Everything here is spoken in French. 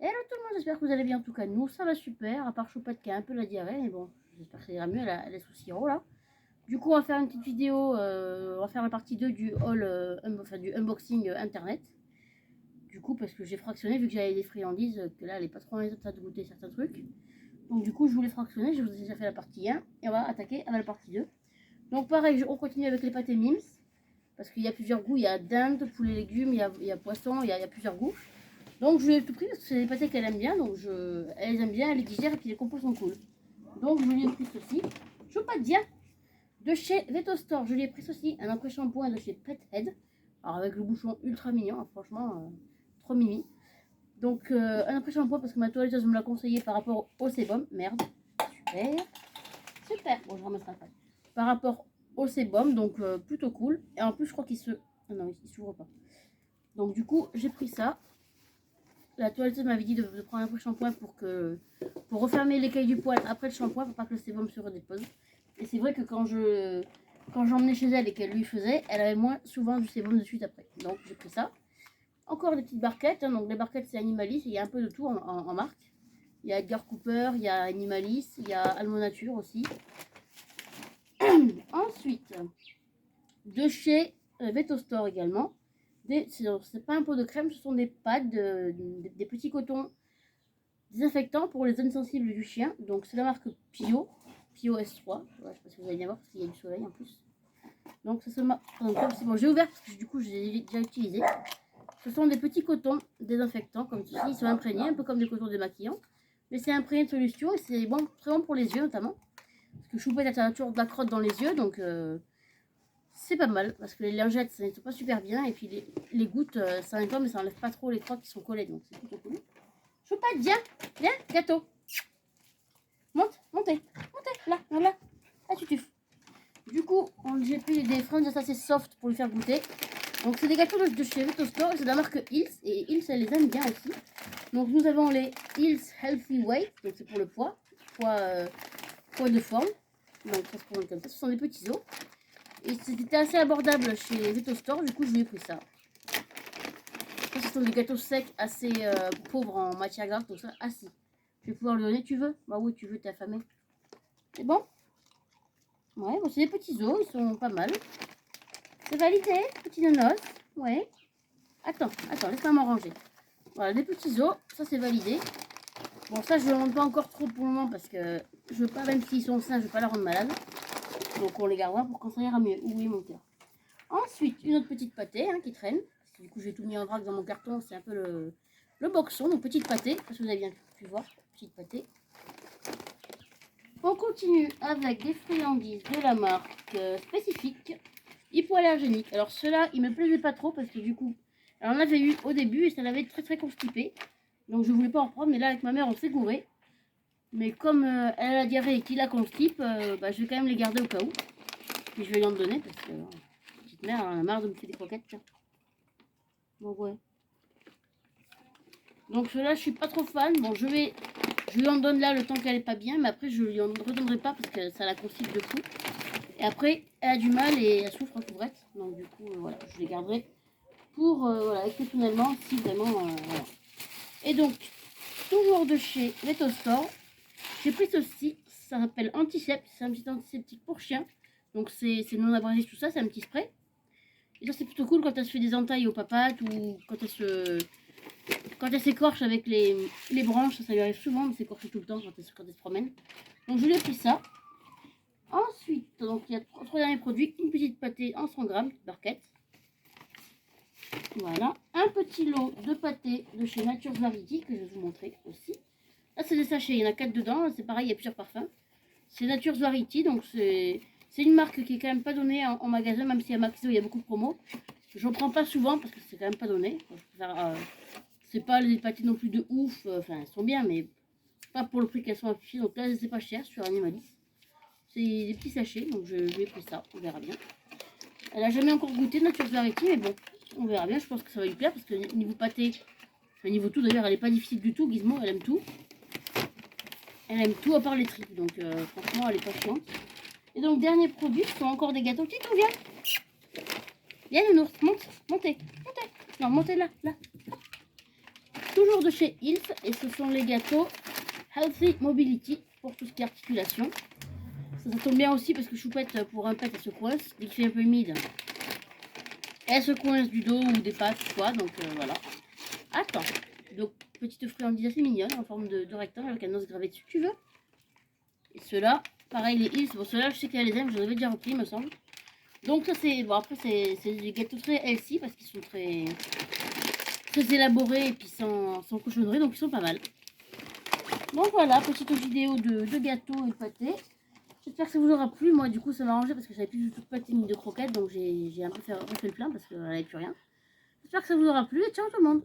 Hello tout le monde, j'espère que vous allez bien. En tout cas, nous ça va super, à part Choupette qui a un peu la diarrhée, mais bon, j'espère que ça ira mieux, elle a sous sirop là. Du coup, on va faire une petite vidéo, on va faire la partie 2 du haul, enfin du unboxing internet. Du coup, parce que j'ai fractionné, vu que j'avais des friandises, que là elle est pas trop en état de goûter certains trucs. Donc du coup, je voulais fractionner, je vous ai déjà fait la partie 1, et on va attaquer avec la partie 2. Donc pareil, on continue avec les pâtés Mims, parce qu'il y a plusieurs goûts, il y a dinde, poulet légumes, il y a poisson, il y a plusieurs goûts. Donc je lui ai tout pris parce que c'est des pâtés qu'elle aime bien, donc elle les aime bien, elle les digère et puis les compos sont cool. Donc je lui ai pris ceci. Je veux pas te dire, de chez Veto Store, je lui ai pris ceci, un après-shampoing de chez Pet Head. Alors avec le bouchon ultra mignon, hein, franchement, trop mimi. Donc un après-shampoing parce que ma toiletteuse me l'a conseillé par rapport au sébum. Merde, super, super. Bon, je ramasserai après. Par rapport au sébum, donc plutôt cool. Et en plus, je crois qu'il se... Ah non, il s'ouvre pas. Donc du coup, j'ai pris ça. La toiletteuse m'avait dit de prendre un peu de shampoing pour refermer l'écaille du poil après le shampoing pour pas que le sébum se redépose. Et c'est vrai que quand j'emmenais chez elle et qu'elle lui faisait, elle avait moins souvent du sébum de suite après. Donc j'ai pris ça. Encore des petites barquettes. Hein, donc les barquettes c'est Animalis. Il y a un peu de tout en marque. Il y a Edgar Cooper, il y a Animalis, il y a Almo Nature aussi. Ensuite, de chez Veto Store également. C'est pas un pot de crème, ce sont des pads, des petits cotons désinfectants pour les zones sensibles du chien. Donc c'est la marque Pio, Pio S3. Ouais, je sais pas si vous allez bien voir parce qu'il y a du soleil en plus. Donc ça se c'est bon, j'ai ouvert parce que du coup j'ai déjà utilisé. Ce sont des petits cotons désinfectants comme ceci, ils sont imprégnés, un peu comme des cotons démaquillants. Mais c'est imprégné de solution et c'est bon, très bon pour les yeux notamment. Parce que Choupette a toujours de la crotte dans les yeux, donc c'est pas mal. Parce que les lingettes ça nettoie pas super bien et puis les gouttes ça nettoie mais ça enlève pas trop les crottes qui sont collées, donc c'est plutôt cool. Choupette, viens, gâteau. Montez, là, là. Là, tu tuffes. Du coup, j'ai pris des franges assez soft pour lui faire goûter. Donc, c'est des gâteaux de chez Veto Store. C'est de la marque Hills. Et Hills, elle les aime bien aussi. Donc, nous avons les Hills Healthy Weight. Donc, c'est pour le poids. Poids de forme. Donc, ça se présente comme ça. Ce sont des petits os. Et c'était assez abordable chez Veto Store. Du coup, je lui ai pris ça. Ça, ce sont des gâteaux secs assez pauvres en matière grasse. Donc, ça, assis. Je vais pouvoir lui donner. Tu veux? Bah oui, tu veux, t'es affamé. C'est bon? Ouais, bon, c'est des petits os, ils sont pas mal. C'est validé, petit nonos. Ouais. Attends, laisse-moi m'en ranger. Voilà, des petits os, ça c'est validé. Bon, ça je ne rends pas encore trop pour le moment parce que je veux pas, même s'ils sont sains, je veux pas la rendre malade. Donc on les gardera pour quand ça ira mieux. Oui, mon cœur. Ensuite, une autre petite pâtée hein, qui traîne. Parce que, du coup, j'ai tout mis en vrac dans mon carton. C'est un peu le boxon, donc petite pâtée. Parce que vous avez bien pu voir, petite pâtée. On continue avec des friandises de la marque spécifique, hypoallergénique. Alors ceux-là, ils me plaisaient pas trop parce que du coup, on en avait eu au début et ça l'avait très constipé. Donc je voulais pas en prendre, mais là avec ma mère on s'est gouré. Mais comme elle a la diarrhée et qu'il la constipe, je vais quand même les garder au cas où. Puis je vais lui en donner parce que petite mère elle en a marre de me faire des croquettes. Tiens. Donc ouais. Donc ceux-là je suis pas trop fan. Bon je lui en donne là le temps qu'elle est pas bien, mais après je lui en redonnerai pas parce que ça la constipe de fou. Et après, elle a du mal et elle souffre en couvrette. Donc du coup, voilà, je les garderai pour, voilà, exceptionnellement, si vraiment, voilà. Et donc, toujours de chez Veto Store, j'ai pris ceci. Ça s'appelle Antisepte. C'est un petit antiseptique pour chien. Donc c'est non abrasif, tout ça. C'est un petit spray. Et ça, c'est plutôt cool quand elle se fait des entailles aux papates ou quand elle s'écorche avec les branches. Ça lui arrive souvent de s'écorcher tout le temps quand elle se promène. Donc je lui ai pris ça. Ensuite, donc il y a trois derniers produits, une petite pâtée en 100 grammes, petite barquette. Voilà, un petit lot de pâté de chez Nature's Variety que je vais vous montrer aussi. Là, c'est des sachets, il y en a 4 dedans, c'est pareil, il y a plusieurs parfums. C'est Nature's Variety, donc c'est une marque qui est quand même pas donnée en magasin, même si à Maxiso il y a beaucoup de promos. J'en prends pas souvent parce que c'est quand même pas donné. C'est pas les pâtés non plus de ouf, enfin elles sont bien, mais pas pour le prix qu'elles sont affichées. Donc là, c'est pas cher sur Animalis. C'est des petits sachets, donc je lui ai pris ça, on verra bien. Elle a jamais encore goûté Nature's Variety, mais bon, on verra bien, je pense que ça va lui plaire, parce que niveau pâté, enfin niveau tout d'ailleurs, elle est pas difficile du tout, Gizmo, elle aime tout. Elle aime tout à part les tripes, donc franchement, elle est pas chiante. Et donc, dernier produit, ce sont encore des gâteaux. Titou, viens nounours, montez. Non, montez là. toujours de chez Hills et ce sont les gâteaux Healthy Mobility pour tout ce qui est articulation. Ça tombe bien aussi parce que Choupette, pour un pet, elle se coince. Dès qu'il fait un peu humide, elle se coince du dos ou des pattes, quoi. Donc voilà. Attends. Donc, petite friandise assez mignonne en forme de rectangle avec un os gravé dessus, tu veux. Et ceux-là, pareil, les Hills. Bon, ceux-là, je sais qu'elle les aime, je les avais déjà repris, il me semble. Donc, ça, c'est. Bon, après, c'est des gâteaux très healthy parce qu'ils sont très élaborés et puis sans cochonnerie, donc ils sont pas mal. Donc voilà, petite vidéo de gâteaux et de pâté. J'espère que ça vous aura plu. Moi, du coup, ça m'a arrangé parce que j'avais plus du tout de pâté ni de croquettes, donc j'ai un peu refait le plein parce qu'elle n'avait plus rien. J'espère que ça vous aura plu et ciao tout le monde!